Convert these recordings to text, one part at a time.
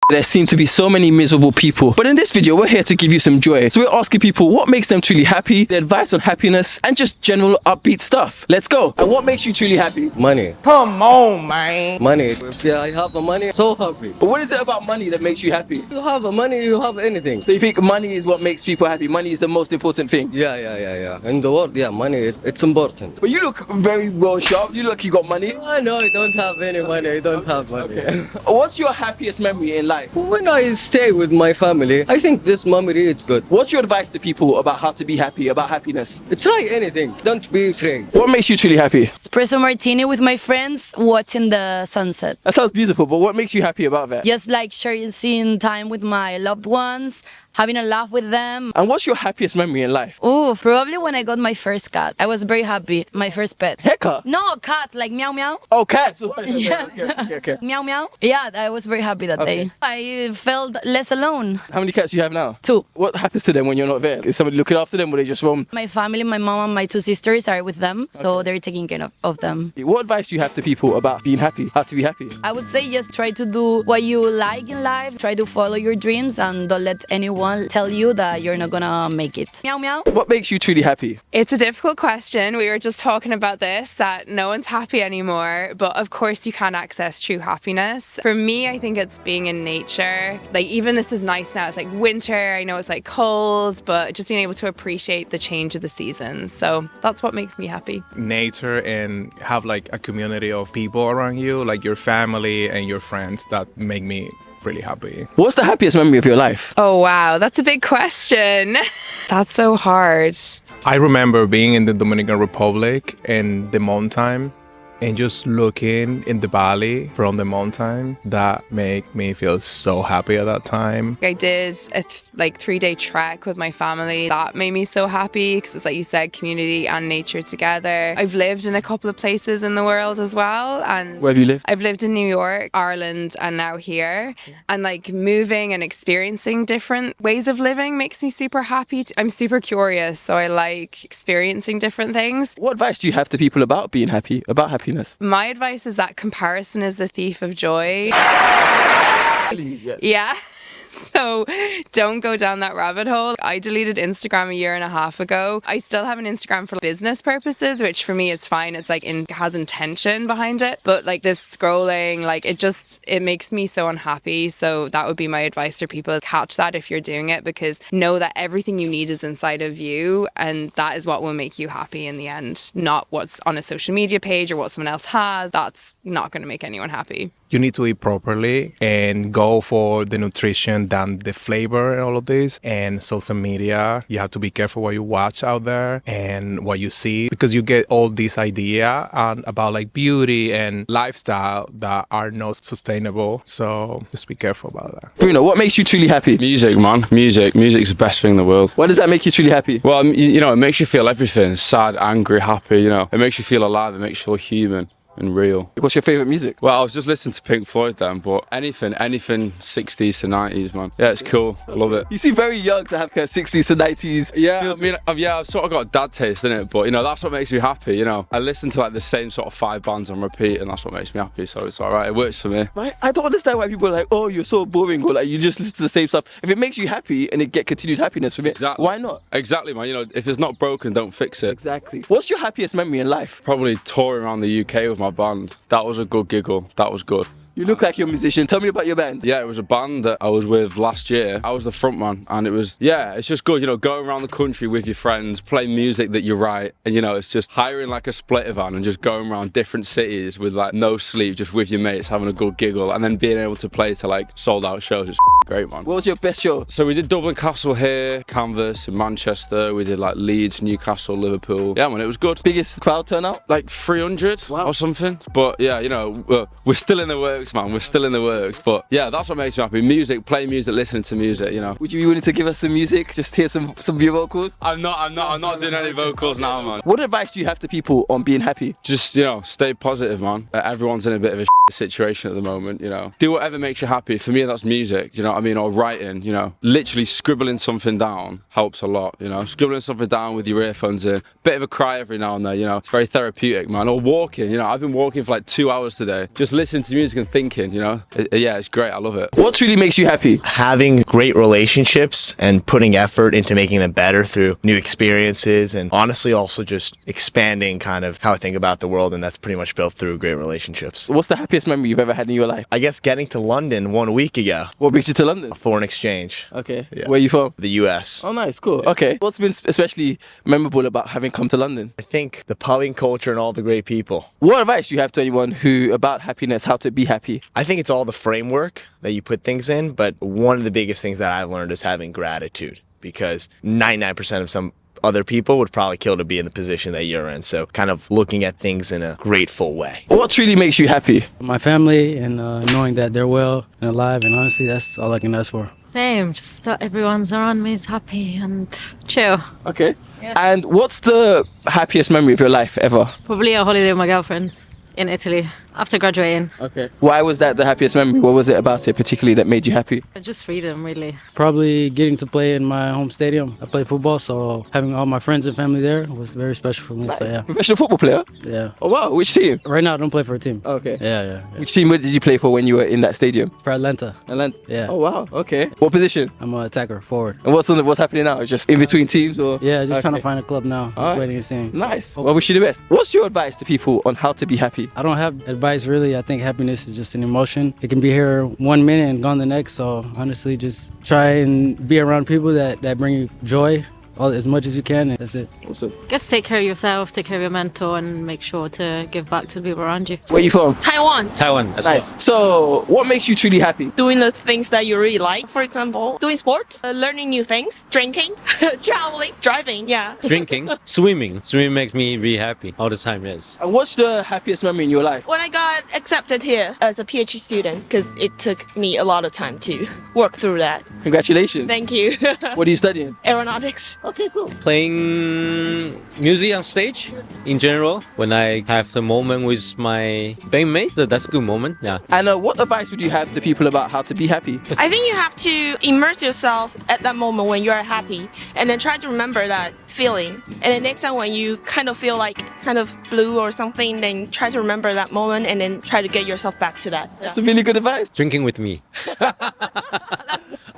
There seem to be so many miserable people, but in this video we're here to give you some joy. So we're asking people what makes them truly happy, their advice on happiness, and just general upbeat stuff. Let's go. And what makes you truly happy? Money. Come on, man. Money. If I have the money, so happy. But what is it about money that makes you happy? You have the money, you have anything. So you think money is what makes people happy? Money is the most important thing? Yeah. In the world, yeah, money, it's important. But you look very well sharp. You look like you got money. I know I don't have any money, I don't have money. Okay. What's your happiest memory in life? When I stay with my family, I think this memory is good. What's your advice to people about how to be happy, about happiness? Try anything, don't be afraid. What makes you truly happy? Espresso martini with my friends, watching the sunset. That sounds beautiful, but what makes you happy about that? Just like sharing time with my loved ones, having a laugh with them. And what's your happiest memory in life? Ooh, probably when I got my first cat. I was very happy. My first pet. Haircut? No, cat, like meow meow. Oh, cats. Yes. Okay. Meow meow. Yeah, I was very happy that day. I felt less alone. How many cats do you have now? 2. What happens to them when you're not there? Is somebody looking after them or they just roam? My family, my mom and my 2 sisters are with them, so they're taking care of them. What advice do you have to people about being happy? How to be happy? I would say just try to do what you like in life. Try to follow your dreams and don't let anyone tell you that you're not gonna make it. Meow meow. What makes you truly happy? It's a difficult question. We were just talking about this, that no one's happy anymore, but of course you can't access true happiness. For me, I think it's being in nature. Like even this is nice now, it's like winter, I know it's like cold, but just being able to appreciate the change of the seasons. So that's what makes me happy. Nature and have like a community of people around you, like your family and your friends, that make me really happy. What's the happiest memory of your life? Oh wow, that's a big question. That's so hard. I remember being in the Dominican Republic in the mountain and just looking in the valley from the mountain. That made me feel so happy at that time. I did a 3-day trek with my family. That made me so happy because it's like you said, community and nature together. I've lived in a couple of places in the world as well. And Where have you lived? I've lived in New York, Ireland, and now here. And like moving and experiencing different ways of living makes me super happy. I'm super curious, so I like experiencing different things. What advice do you have to people about being happy, about happiness? My advice is that comparison is the thief of joy. Yes. Yeah. So don't go down that rabbit hole. I deleted Instagram 1.5 years ago. I still have an Instagram for business purposes, which for me is fine. It's like it has intention behind it. But like this scrolling, like it makes me so unhappy. So that would be my advice to people. Catch that if you're doing it, because know that everything you need is inside of you. And that is what will make you happy in the end. Not what's on a social media page or what someone else has. That's not going to make anyone happy. You need to eat properly and go for the nutrition than the flavor and all of this. And social media, you have to be careful what you watch out there and what you see, because you get all this idea about like beauty and lifestyle that are not sustainable. So just be careful about that. Bruno, what makes you truly happy? Music, man. Music's the best thing in the world. Why does that make you truly happy? Well, you know, it makes you feel everything. Sad, angry, happy, you know. It makes you feel alive. It makes you feel human and real. What's your favourite music? Well, I was just listening to Pink Floyd then, but anything 60s to 90s, man. Yeah, it's cool. I love it. You seem very young to have kind of 60s to 90s. Yeah, I mean, I've sort of got dad taste in it, but you know, that's what makes me happy, you know. I listen to like the same sort of 5 bands on repeat, and that's what makes me happy, so it's alright, it works for me. Right? I don't understand why people are like, oh, you're so boring, or like you just listen to the same stuff. If it makes you happy and it get continued happiness from it, exactly. Why not? Exactly, man. You know, if it's not broken, don't fix it. Exactly. What's your happiest memory in life? Probably touring around the UK with my band. That was a good giggle. That was good. You look like you're a musician. Tell me about your band. Yeah, it was a band that I was with last year. I was the front man, and it was, yeah, it's just good, you know, going around the country with your friends, playing music that you write, and you know, it's just hiring like a splitter van and just going around different cities with like no sleep, just with your mates, having a good giggle, and then being able to play to like sold out shows. It's great, man. What was your best show? So we did Dublin Castle here, Canvas in Manchester, we did like Leeds, Newcastle, Liverpool. Yeah, man, it was good. Biggest crowd turnout? Like 300 or something. But yeah, you know, we're still in the works, man. We're still in the works, but yeah, that's what makes me happy. Music, playing music, listening to music, you know. Would you be willing to give us some music? Just hear some of your vocals? I'm not doing any vocals now, man. What advice do you have to people on being happy? Just, you know, stay positive, man. Everyone's in a bit of a situation at the moment, you know. Do whatever makes you happy. For me, that's music, you know what I mean, or writing, you know. Literally scribbling something down helps a lot, you know. Scribbling something down with your earphones in. Bit of a cry every now and then, you know. It's very therapeutic, man. Or walking, you know. I've been walking for like 2 hours today, just listening to music and thinking thinking, you know. Yeah, it's great. I love it. What truly makes you happy? Having great relationships and putting effort into making them better through new experiences, and honestly also just expanding kind of how I think about the world, and that's pretty much built through great relationships. What's the happiest memory you've ever had in your life? I guess getting to London 1 week ago, What brings you to London? foreign exchange, Okay. Yeah. Where are you from? the US. Oh, nice. Cool. Okay. What's been especially memorable about having come to London? I think the pubbing culture and all the great people. What advice do you have to anyone who about happiness, how to be happy? I think it's all the framework that you put things in, but one of the biggest things that I've learned is having gratitude, because 99% of some other people would probably kill to be in the position that you're in. So kind of looking at things in a grateful way. What truly makes you happy? My family and knowing that they're well and alive, and honestly, that's all I can ask for. Same, just that everyone's around me is happy and chill. Okay. And what's the happiest memory of your life ever? Probably a holiday with my girlfriends in Italy after graduating. Okay. Why was that the happiest memory? What was it about it particularly that made you happy? Just freedom, really. Probably getting to play in my home stadium. I play football, so having all my friends and family there was very special for me. Nice. So, yeah. Professional football player? Yeah. Oh wow, which team? Right now, I don't play for a team. Okay. Yeah. Which team did you play for when you were in that stadium? For Atlanta. Atlanta. Yeah. Oh wow, okay. What position? I'm an attacker, forward. And what's happening now? Just in between teams or? Yeah, just trying to Okay. find a club now. Just Alright. waiting and seeing. Nice. Well, wish you the best. What's your advice to people on how to be happy? I don't have advice really. I think happiness is just an emotion. It can be here 1 minute and gone the next. So honestly, just try and be around people that bring you joy as much as you can, and that's it. Awesome. Guess take care of yourself, take care of your mentor, and make sure to give back to the people around you. Where are you from? Taiwan. Taiwan as Nice. So, what makes you truly happy? Doing the things that you really like. For example, doing sports, learning new things, drinking, traveling, driving. Yeah. Drinking, swimming. Swimming makes me really happy all the time, yes. And what's the happiest memory in your life? When I got accepted here as a PhD student, because it took me a lot of time to work through that. Congratulations. Thank you. What are you studying? Aeronautics. Okay, cool. Playing music on stage in general. When I have the moment with my bandmate, that's a good moment, yeah. And what advice would you have to people about how to be happy? I think you have to immerse yourself at that moment when you are happy, and then try to remember that feeling. And then next time when you kind of feel like kind of blue or something, then try to remember that moment and then try to get yourself back to that. That's a really good advice. Drinking with me.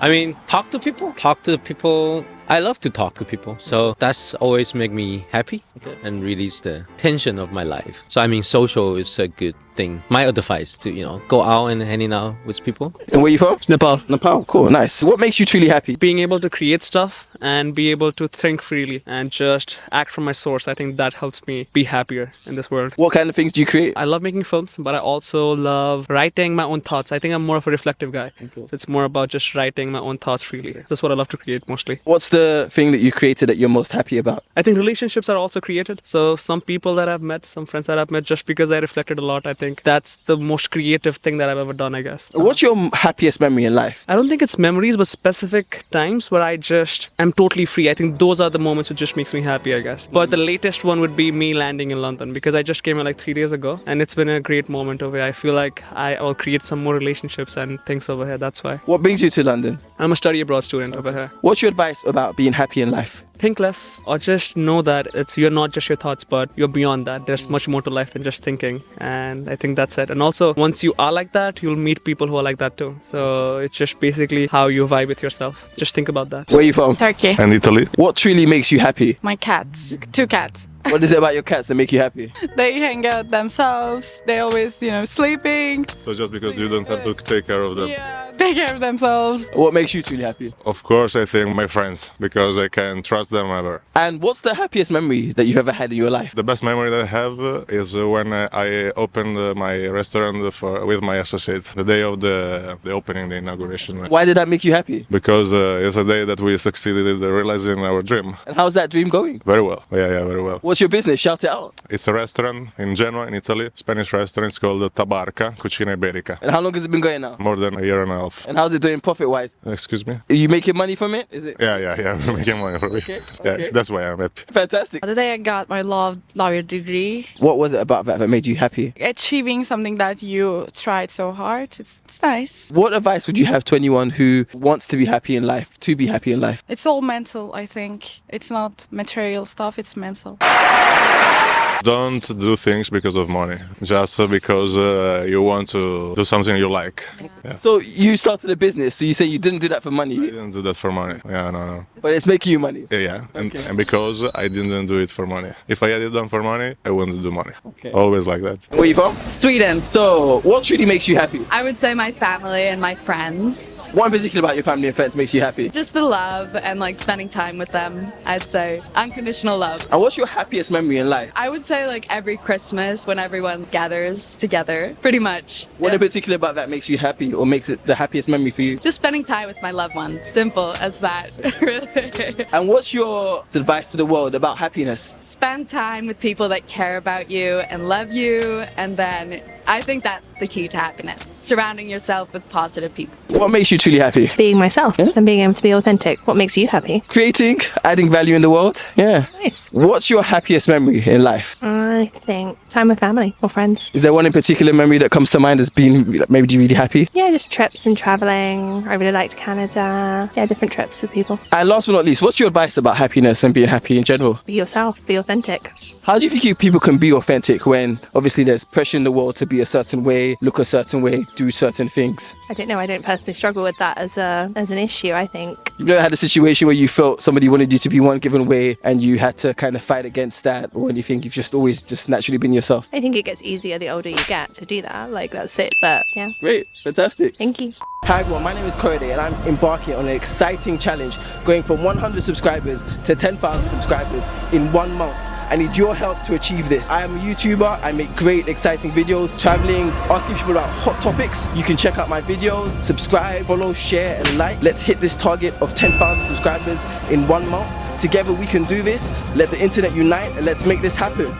I mean, talk to people. Talk to people. I love to talk to people. So that's always make me happy and release the tension of my life. So I mean, social is a good thing. My advice to, go out and hanging out with people. And where you from? Nepal. Nepal, cool, nice. What makes you truly happy? Being able to create stuff and be able to think freely and just act from my source. I think that helps me be happier in this world. What kind of things do you create? I love making films, but I also love writing my own thoughts. I think I'm more of a reflective guy. Cool. It's more about just writing my own thoughts freely. That's what I love to create mostly. What's the thing that you created that you're most happy about? I think relationships are also created. So some people that I've met, some friends that I've met, just because I reflected a lot, I think that's the most creative thing that I've ever done, I guess. What's your happiest memory in life? I don't think it's memories, but specific times where I just am totally free. I think those are the moments which just makes me happy, I guess. But the latest one would be me landing in London, because I just came here like 3 days ago, and it's been a great moment over here. I feel like I will create some more relationships and things over here. That's why. What brings you to London? I'm a study abroad student over here. What's your advice about being happy in life? Think less, or just know that you're not just your thoughts, but you're beyond that. There's much more to life than just thinking, and I think that's it. And also, once you are like that, you'll meet people who are like that too. So it's just basically how you vibe with yourself. Just think about that. Where are you from? Turkey. And Italy. What truly makes you happy? My cats. 2 cats. What is it about your cats that make you happy? They hang out themselves. They always, sleeping. So just because you don't have to take care of them. Yeah, take care of themselves. What makes you truly happy? Of course, I think my friends, because I can trust them ever. And what's the happiest memory that you've ever had in your life? The best memory that I have is when I opened my restaurant with my associates, the day of the opening, the inauguration. Why did that make you happy? Because it's a day that we succeeded in realizing our dream. And how's that dream going? Very well. Yeah, very well. What's your business? Shout it out. It's a restaurant in Genoa, in Italy. Spanish restaurant. It's called Tabarca, Cucina Iberica. And how long has it been going now? More than a year and a half. And how's it doing profit-wise? Excuse me? Are you making money from it? Is it? Yeah, we're making money from it. Okay. Yeah, that's why I'm happy. Fantastic. The day I got my lawyer degree, What was it about that made you happy? achieving something that you tried so hard, it's nice. What advice would you have to anyone who wants to be happy in life, to be happy in life? It's all mental, I think. It's not material stuff, it's mental. Don't do things because of money, just because you want to do something you like. Yeah. So you started a business, so you say you didn't do that for money? I didn't do that for money. Yeah, no. But it's making you money? Yeah. And because I didn't do it for money. If I had it done for money, I wouldn't do money. Okay. Always like that. Where are you from? Sweden. So what truly makes you happy? I would say my family and my friends. What in particular about your family and friends makes you happy? Just the love and like spending time with them, I'd say. Unconditional love. And what's your happiest memory in life? I would say like every Christmas when everyone gathers together, pretty much. What in particular about that makes you happy or makes it the happiest memory for you? Just spending time with my loved ones. Simple as that, really. And what's your advice to the world about happiness? Spend time with people that care about you and love you, and then I think that's the key to happiness. Surrounding yourself with positive people. What makes you truly happy? Being myself and being able to be authentic. What makes you happy? Creating, adding value in the world. Yeah. Nice. What's your happiest memory in life? I think time with family or friends. Is there one in particular memory that comes to mind as being made you really happy? Yeah, just trips and traveling. I really liked Canada. Yeah, different trips with people. And last but not least, what's your advice about happiness and being happy in general? Be yourself, be authentic. How do you think people can be authentic when obviously there's pressure in the world to be a certain way, look a certain way, do certain things? I don't know, I don't personally struggle with that as an issue, I think. You've never had a situation where you felt somebody wanted you to be one given way and you had to kind of fight against that, or anything? You've just always just naturally been yourself? I think it gets easier the older you get to do that, like that's it, but yeah. Great, fantastic. Thank you. Hi everyone, my name is Korede and I'm embarking on an exciting challenge going from 100 subscribers to 10,000 subscribers in 1 month. I need your help to achieve this. I am a YouTuber, I make great exciting videos, traveling, asking people about hot topics. You can check out my videos, subscribe, follow, share and like. Let's hit this target of 10,000 subscribers in 1 month. Together we can do this. Let the internet unite and let's make this happen.